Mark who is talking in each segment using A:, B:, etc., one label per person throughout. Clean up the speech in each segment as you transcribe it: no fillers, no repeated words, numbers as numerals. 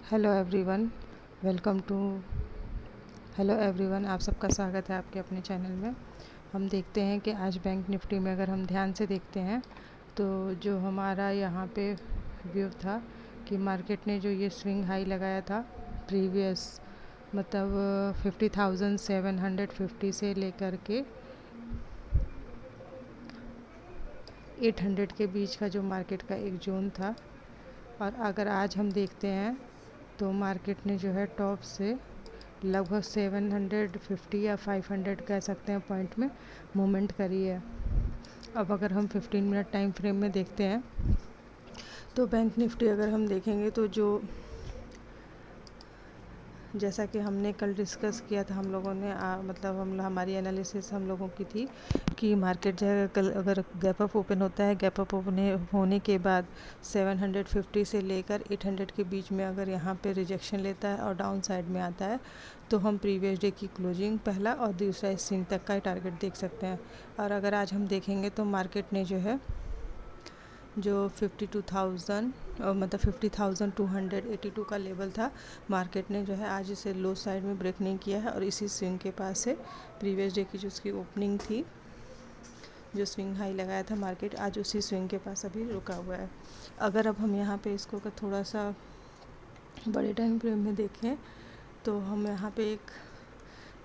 A: Hello everyone welcome to hello everyone आप सबका स्वागत है आपके अपने चैनल में। हम देखते हैं कि आज बैंक निफ्टी में अगर हम ध्यान से देखते हैं तो जो हमारा यहाँ पे व्यू था कि मार्केट ने जो ये स्विंग हाई लगाया था प्रीवियस मतलब 50,750 से लेकर के 800 के बीच का जो मार्केट का एक जोन था, और अगर आज हम देखते हैं तो मार्केट ने जो है टॉप से लगभग 750 या 500 कह सकते हैं पॉइंट में मूवमेंट करी है। अब अगर हम 15 मिनट टाइम फ्रेम में देखते हैं तो बैंक निफ्टी अगर हम देखेंगे तो जो जैसा कि हमने कल डिस्कस किया था हम लोगों ने मतलब हमारी एनालिसिस हम लोगों की थी कि मार्केट जो है कल अगर गैप अप ओपन होता है, गैप अप ओपन होने के बाद 750 से लेकर 800 के बीच में अगर यहाँ पे रिजेक्शन लेता है और डाउन साइड में आता है तो हम प्रीवियस डे की क्लोजिंग पहला और दूसरा स्विंग तक का टारगेट देख सकते हैं। और अगर आज हम देखेंगे तो मार्केट ने जो है जो 52,000 मतलब 50,282 का लेवल था, मार्केट ने जो है आज इसे लो साइड में ब्रेक नहीं किया है और इसी स्विंग के पास से प्रीवियस डे की जो उसकी ओपनिंग थी, जो स्विंग हाई लगाया था मार्केट, आज उसी स्विंग के पास अभी रुका हुआ है। अगर अब हम यहाँ पे इसको थोड़ा सा बड़े टाइम फ्रेम में देखें तो हम यहाँ पे एक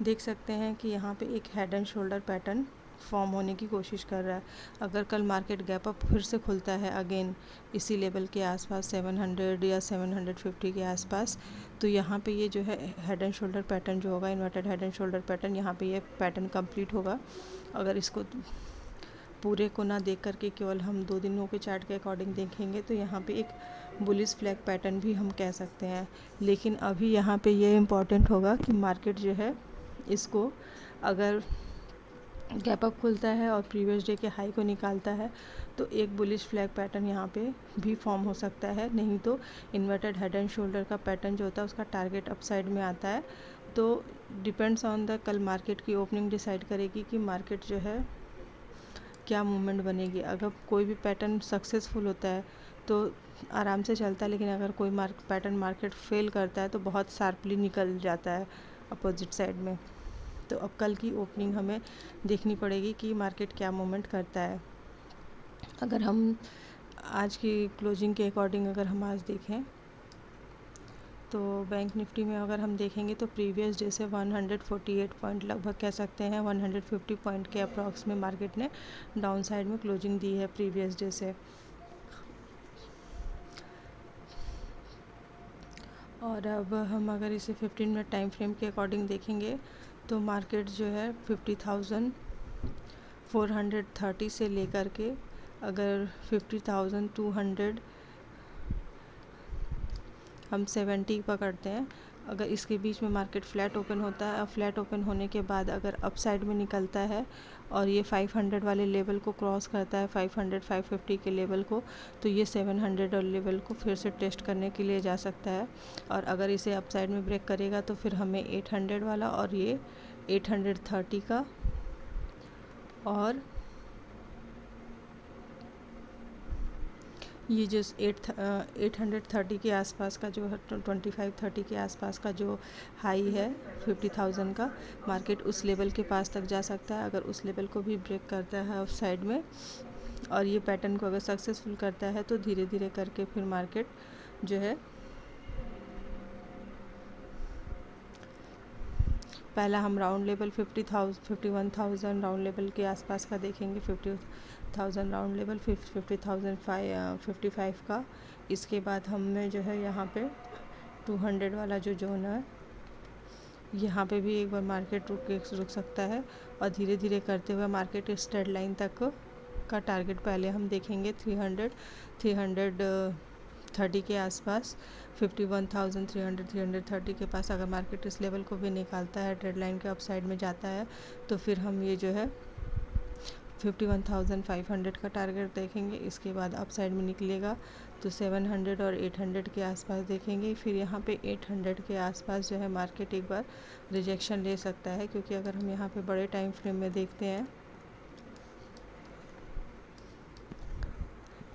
A: देख सकते हैं कि यहाँ पे एक head and shoulder pattern form होने की कोशिश कर रहा है। अगर कल मार्केट गैप अप फिर से खुलता है अगेन इसी लेवल के आसपास 700 या 750 के आसपास, तो यहाँ पे ये जो है हेड एंड शोल्डर पैटर्न जो होगा, inverted head and shoulder pattern, यहाँ पे ये पैटर्न कंप्लीट होगा। अगर इसको पूरे को ना देख करके केवल हम 2 दिनों के चार्ट के अकॉर्डिंग देखेंगे तो यहाँ पे एक बुलिश फ्लैग पैटर्न भी हम कह सकते हैं। लेकिन अभी यहाँ पे ये इम्पॉर्टेंट होगा कि मार्केट जो है इसको अगर गैप अप खुलता है और प्रीवियस डे के हाई को निकालता है तो एक बुलिश फ्लैग पैटर्न यहाँ पे भी फॉर्म हो सकता है, नहीं तो इन्वर्टेड हेड एंड शोल्डर का पैटर्न जो होता है उसका टारगेट अप साइड में आता है। तो डिपेंड्स ऑन द कल मार्केट की ओपनिंग डिसाइड करेगी कि मार्केट जो है क्या मूवमेंट बनेगी। अगर कोई भी पैटर्न सक्सेसफुल होता है तो आराम से चलता है, लेकिन अगर कोई पैटर्न मार्केट फेल करता है तो बहुत शार्पली निकल जाता है अपोजिट साइड में। तो अब कल की ओपनिंग हमें देखनी पड़ेगी कि मार्केट क्या मूवमेंट करता है। अगर हम आज की क्लोजिंग के अकॉर्डिंग अगर हम आज देखें तो बैंक निफ्टी में अगर हम देखेंगे तो प्रीवियस डे से 148 पॉइंट लगभग कह सकते हैं 150 पॉइंट के अप्रॉक्स में मार्केट ने डाउन साइड में क्लोजिंग दी है प्रीवियस डे से। और अब हम अगर इसे 15 मिनट टाइम फ्रेम के अकॉर्डिंग देखेंगे तो मार्केट जो है 50,430 से लेकर के अगर 50,200 हम 70 पकड़ते हैं, अगर इसके बीच में मार्केट फ्लैट ओपन होता है और फ्लैट ओपन होने के बाद अगर अप साइड में निकलता है और ये 500 वाले लेवल को क्रॉस करता है, 500 550 के लेवल को, तो ये 700 और लेवल को फिर से टेस्ट करने के लिए जा सकता है। और अगर इसे अप साइड में ब्रेक करेगा तो फिर हमें 800 वाला और ये 830 का और ये जो 830 के आसपास का जो 2530 के आसपास का जो हाई है 50,000 का, मार्केट उस लेवल के पास तक जा सकता है। अगर उस लेवल को भी ब्रेक करता है उस साइड में और ये पैटर्न को अगर सक्सेसफुल करता है तो धीरे धीरे करके फिर मार्केट जो है पहला हम राउंड लेवल 51,000 राउंड लेवल के आसपास का देखेंगे, 50,000 राउंड लेवल, 50,055 का। इसके बाद हमें जो है यहाँ पे 200 वाला जो जोन है यहाँ पे भी एक बार मार्केट रुक सकता है और धीरे धीरे करते हुए मार्केट इस ट्रेड लाइन तक का टारगेट पहले हम देखेंगे 330 के आसपास, 51,300 के पास अगर मार्केट इस लेवल को भी निकालता है, ट्रेड लाइन के अप साइड में जाता है, तो फिर हम ये जो है 51,500 का टारगेट देखेंगे। इसके बाद अप साइड में निकलेगा तो 700 और 800 के आसपास देखेंगे। फिर यहाँ पे 800 के आसपास जो है मार्केट एक बार रिजेक्शन ले सकता है, क्योंकि अगर हम यहाँ पे बड़े टाइम फ्रेम में देखते हैं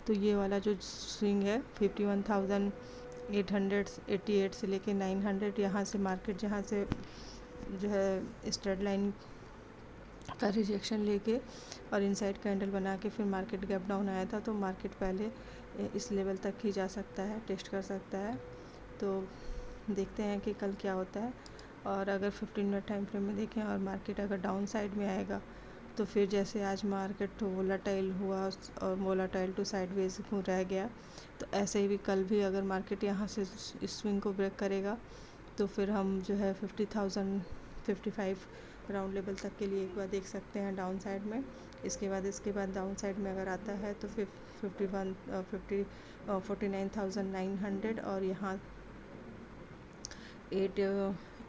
A: तो ये वाला जो स्विंग है 51,000 888 से लेके 900, यहाँ से मार्केट जहाँ से जो है स्ट्रेट लाइन का रिजेक्शन लेके और इनसाइड कैंडल बना के फिर मार्केट गैप डाउन आया था, तो मार्केट पहले इस लेवल तक ही जा सकता है, टेस्ट कर सकता है। तो देखते हैं कि कल क्या होता है। और अगर 15 मिनट टाइम फ्रेम में देखें और मार्केट अगर डाउन साइड में आएगा तो फिर जैसे आज मार्केट वोलाटाइल हुआ और वोलाटाइल टू साइडवेज रह गया, तो ऐसे ही भी कल भी अगर मार्केट यहाँ से इस स्विंग को ब्रेक करेगा तो फिर हम जो है 50,055 राउंड लेवल तक के लिए एक बार देख सकते हैं डाउन साइड में। इसके बाद डाउन साइड में अगर आता है तो फिर 49,900 और यहाँ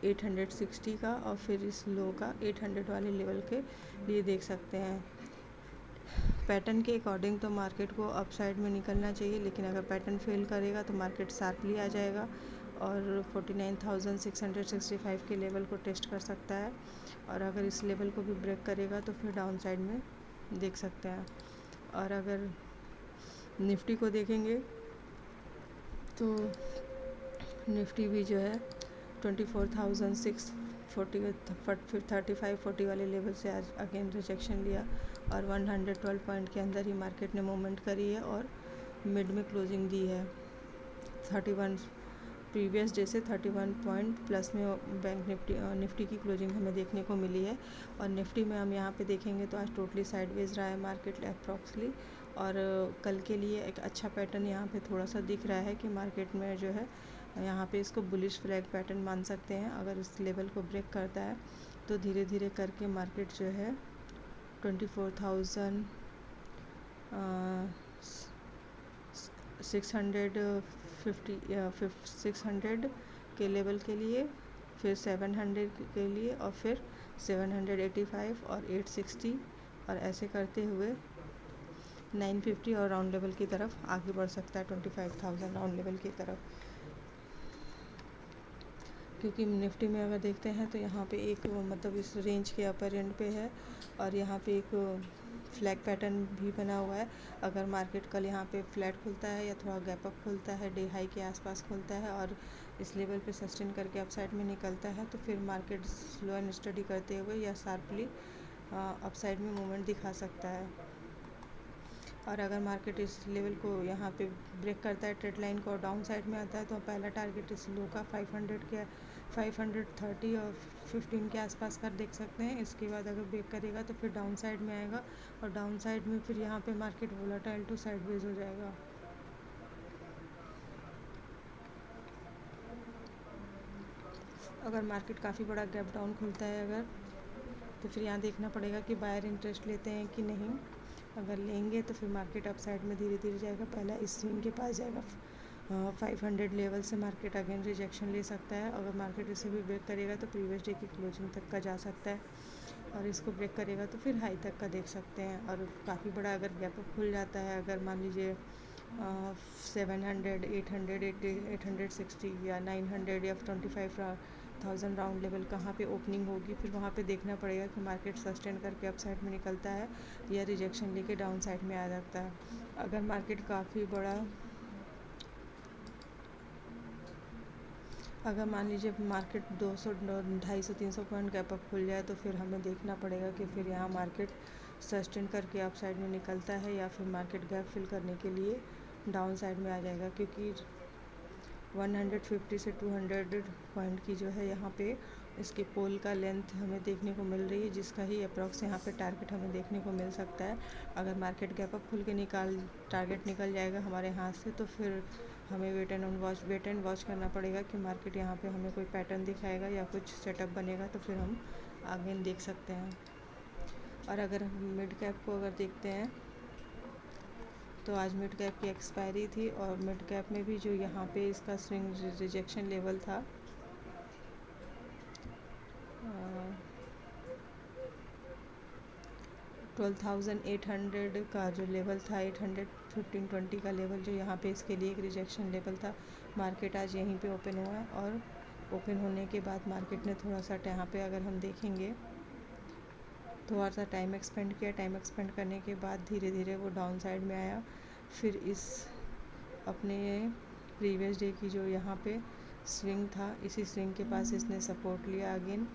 A: 860 का, और फिर इस लो का 800 वाले लेवल के लिए देख सकते हैं। पैटर्न के अकॉर्डिंग तो मार्केट को अप साइड में निकलना चाहिए, लेकिन अगर पैटर्न फेल करेगा तो मार्केट शार्पली आ जाएगा और 49,665 के लेवल को टेस्ट कर सकता है। और अगर इस लेवल को भी ब्रेक करेगा तो फिर डाउन साइड में देख सकते हैं। और अगर निफ्टी को देखेंगे तो निफ्टी भी जो है 24,640 वाले लेवल से आज अगेन रिजेक्शन लिया और 112 पॉइंट के अंदर ही मार्केट ने मूवमेंट करी है और मिड में क्लोजिंग दी है। 31 प्रीवियस डे से 31 पॉइंट प्लस में बैंक निफ्टी की क्लोजिंग हमें देखने को मिली है। और निफ्टी में हम यहाँ पे देखेंगे तो आज टोटली साइडवेज रहा है मार्केट अप्रॉक्सली, और कल के लिए एक अच्छा पैटर्न यहाँ पे थोड़ा सा दिख रहा है कि मार्केट में जो है यहाँ पे इसको बुलिश फ्लैग पैटर्न मान सकते हैं। अगर इस लेवल को ब्रेक करता है तो धीरे धीरे करके मार्केट जो है 600 के लेवल के लिए, फिर 700 के लिए, और फिर 785 और 860, और ऐसे करते हुए 950 और राउंड लेवल की तरफ आगे बढ़ सकता है 25,000 राउंड लेवल की तरफ। क्योंकि निफ्टी में अगर देखते हैं तो यहाँ पे एक मतलब इस रेंज के अपर एंड पे है और यहाँ पे एक फ्लैग पैटर्न भी बना हुआ है। अगर मार्केट कल यहाँ पे फ्लैट खुलता है या थोड़ा गैप अप खुलता है, डे हाई के आसपास खुलता है और इस लेवल पे सस्टेन करके अपसाइड में निकलता है, तो फिर मार्केट स्लो एंड स्टडी करते हुए या शार्पली अपसाइड में मूवमेंट दिखा सकता है। और अगर मार्केट इस लेवल को यहाँ पे ब्रेक करता है, ट्रेड लाइन को, डाउन साइड में आता है, तो पहला टारगेट इस लो का 530 और 15 के आसपास का देख सकते हैं। इसके बाद अगर ब्रेक करेगा तो फिर डाउन साइड में आएगा और डाउन साइड में फिर यहाँ पे मार्केट वोलाटाइल टू साइडवेज हो जाएगा। अगर मार्केट काफ़ी बड़ा गैप डाउन खुलता है अगर, तो फिर यहाँ देखना पड़ेगा कि बायर इंटरेस्ट लेते हैं कि नहीं। अगर लेंगे तो फिर मार्केट अप साइड में धीरे धीरे जाएगा, पहला इस स्विंग के पास जाएगा 500 लेवल से मार्केट अगेन रिजेक्शन ले सकता है। अगर मार्केट इसे भी ब्रेक करेगा तो प्रीवियस डे की क्लोजिंग तक का जा सकता है, और इसको ब्रेक करेगा तो फिर हाई तक का देख सकते हैं। और काफ़ी बड़ा अगर गैप अप खुल जाता है, अगर मान लीजिए 700, 800, 860 या 900 या 25,000 राउंड लेवल कहाँ पे ओपनिंग होगी, फिर वहाँ पे देखना पड़ेगा कि मार्केट सस्टेन करके अप साइड में निकलता है या रिजेक्शन लेके डाउन साइड में आ जाता है। अगर मार्केट काफ़ी बड़ा, अगर मान लीजिए मार्केट 200, 250, 300 पॉइंट गैप अप खुल जाए तो फिर हमें देखना पड़ेगा कि फिर यहाँ मार्केट सस्टेन करके अप साइड में निकलता है या फिर मार्केट गैप फिल करने के लिए डाउन साइड में आ जाएगा। क्योंकि 150 से 200 पॉइंट की जो है यहाँ पे इसके पोल का लेंथ हमें देखने को मिल रही है, जिसका ही अप्रॉक्स यहाँ पे टारगेट हमें देखने को मिल सकता है। अगर मार्केट गैप अप खुल के टारगेट निकल जाएगा हमारे हाथ से, तो फिर हमें वेट एंड वॉच करना पड़ेगा कि मार्केट यहाँ पे हमें कोई पैटर्न दिखाएगा या कुछ सेटअप बनेगा, तो फिर हम आगे देख सकते हैं। और अगर हम मिड कैप को अगर देखते हैं तो आज मिड कैप की एक्सपायरी थी, और मिड कैप में भी जो यहाँ पे इसका स्विंग रिजेक्शन लेवल था 12,800 का जो लेवल था, 815.20 का लेवल जो यहाँ पे इसके लिए एक रिजेक्शन लेवल था। मार्केट आज यहीं पे ओपन हुआ है और ओपन होने के बाद मार्केट ने थोड़ा सा यहाँ पे अगर हम देखेंगे थोड़ा सा टाइम एक्सपेंड किया। टाइम एक्सपेंड करने के बाद धीरे धीरे वो डाउन साइड में आया, फिर इस अपने प्रीवियस डे की जो यहाँ पे स्विंग था, इसी स्विंग के पास इसने सपोर्ट लिया अगेन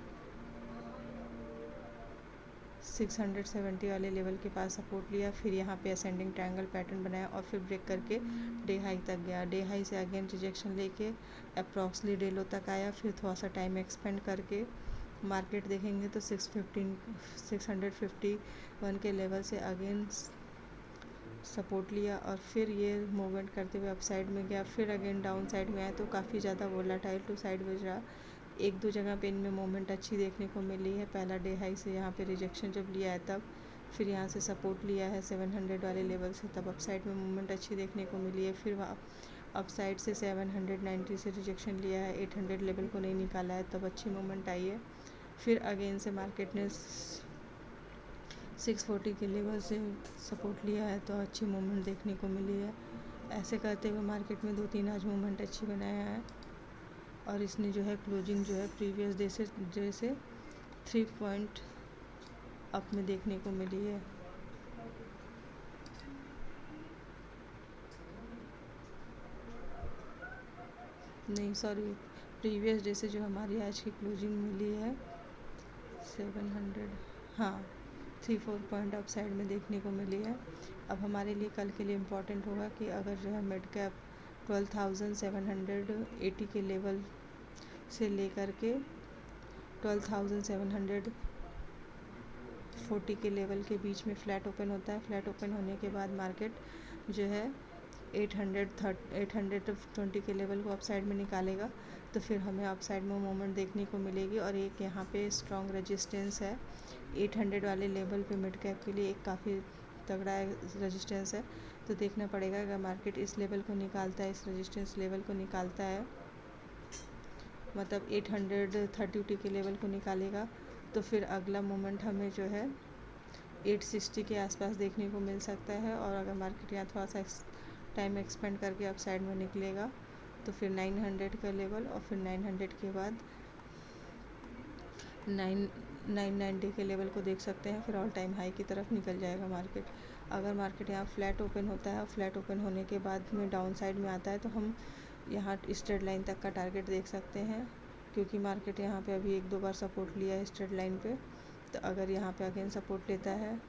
A: 670 वाले लेवल के पास सपोर्ट लिया, फिर यहाँ पे असेंडिंग ट्रायंगल पैटर्न बनाया और फिर ब्रेक करके डे हाई तक गया। डे हाई से अगेन रिजेक्शन लेके अप्रॉक्सली डे लो तक आया, फिर थोड़ा सा टाइम एक्सपेंड करके मार्केट देखेंगे तो 651 के लेवल से अगेन सपोर्ट लिया और फिर ये मूवमेंट करते हुए अपसाइड में गया, फिर अगेन डाउन साइड में आया। तो काफ़ी ज़्यादा वोलेटाइल टू साइडवेज रहा। एक दो जगह पे इनमें मूवमेंट अच्छी देखने को मिली है। पहला डे हाई से यहाँ पे रिजेक्शन जब लिया है तब, फिर यहाँ से सपोर्ट लिया है 700 वाले लेवल से, तब अपसाइड में मूवमेंट अच्छी देखने को मिली है। फिर वहाँ अपसाइड से 790 से रिजेक्शन लिया है, 800 लेवल को नहीं निकाला है, तब अच्छी मूवमेंट आई है। फिर अगेन से मार्केट ने 640 के लेवल से सपोर्ट लिया है, तो अच्छी मूवमेंट देखने को मिली है। ऐसे करते हुए मार्केट में 2-3 आज मूवमेंट अच्छी बनाया है और इसने जो है क्लोजिंग जो है प्रीवियस डे से 3 पॉइंट अप में देखने को मिली है। नहीं सॉरी, प्रीवियस डे से जो हमारी आज की क्लोजिंग मिली है 700, हाँ 3-4 पॉइंट अप साइड में देखने को मिली है। अब हमारे लिए कल के लिए इम्पॉर्टेंट होगा कि अगर जो है मिड कैप 12,780 के लेवल से लेकर के 12,740 के लेवल के बीच में फ्लैट ओपन होता है। फ्लैट ओपन होने के बाद मार्केट जो है 820 के लेवल को अपसाइड में निकालेगा, तो फिर हमें अपसाइड में मूवमेंट देखने को मिलेगी। और एक यहाँ पे स्ट्रॉन्ग रेजिस्टेंस है 800 वाले लेवल पे मिड कैप के लिए, एक काफ़ी तगड़ा रेजिस्टेंस है। तो देखना पड़ेगा अगर मार्केट इस लेवल को निकालता है, इस रेजिस्टेंस लेवल को निकालता है, मतलब 830 के लेवल को निकालेगा, तो फिर अगला मोमेंट हमें जो है 860 के आसपास देखने को मिल सकता है। और अगर मार्केट यहाँ थोड़ा सा टाइम एक्सपेंड करके अप साइड में निकलेगा तो फिर 900 का लेवल, और फिर 900 के बाद 990 के लेवल को देख सकते हैं। फिर ऑल टाइम हाई की तरफ निकल जाएगा मार्केट। अगर मार्केट यहाँ फ्लैट ओपन होता है और फ्लैट ओपन होने के बाद में डाउन साइड में आता है, तो हम यहाँ स्ट्रेट लाइन तक का टारगेट देख सकते हैं, क्योंकि मार्केट यहाँ पे अभी 1-2 बार सपोर्ट लिया है स्ट्रेट लाइन पे। तो अगर यहाँ पे अगेन सपोर्ट लेता है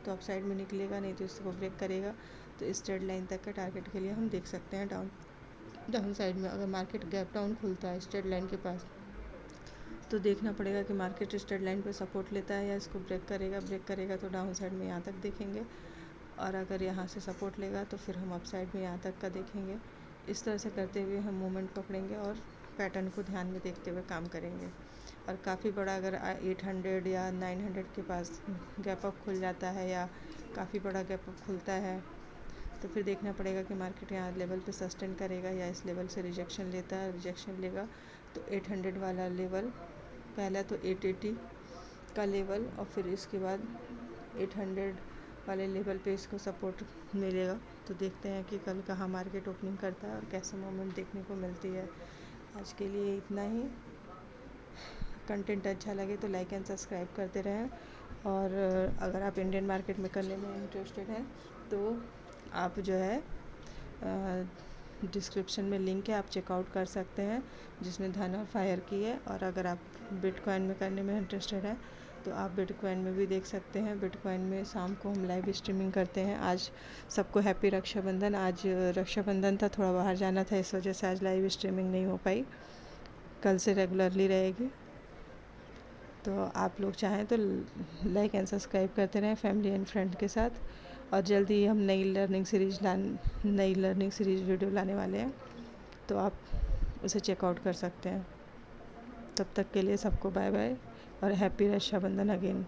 A: तो अप साइड में निकलेगा, नहीं तो इसको ब्रेक करेगा। तो स्ट्रेट लाइन तक का टारगेट के लिए हम देख सकते हैं डाउन साइड में। अगर मार्केट गैप डाउन खुलता है स्ट्रेट लाइन के पास, तो देखना पड़ेगा कि मार्केट स्ट्रेट लाइन पे सपोर्ट लेता है या इसको ब्रेक करेगा तो डाउन साइड में यहाँ तक देखेंगे। और अगर यहाँ से सपोर्ट लेगा तो फिर हम अप साइड में यहाँ तक का देखेंगे। इस तरह से करते हुए हम मोमेंट पकड़ेंगे और पैटर्न को ध्यान में देखते हुए काम करेंगे। और काफ़ी बड़ा अगर 800 या 900 के पास गैप अप खुल जाता है या काफ़ी बड़ा गैप अप खुलता है, तो फिर देखना पड़ेगा कि मार्केट यहाँ लेवल पे सस्टेन करेगा या इस लेवल से रिजेक्शन लेता है। रिजेक्शन लेगा तो 800 वाला लेवल, पहला तो 880 का लेवल, और फिर इसके बाद 800 वाले लेवल पे इसको सपोर्ट मिलेगा। तो देखते हैं कि कल कहाँ मार्केट ओपनिंग करता है और कैसे मूवमेंट देखने को मिलती है। आज के लिए इतना ही। कंटेंट अच्छा लगे तो लाइक एंड सब्सक्राइब करते रहें। और अगर आप इंडियन मार्केट में करने में इंटरेस्टेड हैं तो आप जो है डिस्क्रिप्शन में लिंक है, आप चेकआउट कर सकते हैं, जिसने धन और फायर की है। और अगर आप बिटकॉइन में करने में इंटरेस्टेड हैं तो आप बिटकॉइन में भी देख सकते हैं। बिटकॉइन में शाम को हम लाइव स्ट्रीमिंग करते हैं। आज सबको हैप्पी रक्षाबंधन। आज रक्षाबंधन था, थोड़ा बाहर जाना था, इस वजह से आज लाइव स्ट्रीमिंग नहीं हो पाई। कल से रेगुलरली रहेगी। तो आप लोग चाहें तो लाइक एंड सब्सक्राइब करते रहें फैमिली एंड फ्रेंड के साथ। और जल्दी ही हम नई लर्निंग सीरीज़ वीडियो लाने वाले हैं, तो आप उसे चेकआउट कर सकते हैं। तब तक के लिए सबको बाय बाय और हैप्पी रक्षाबंधन अगेन।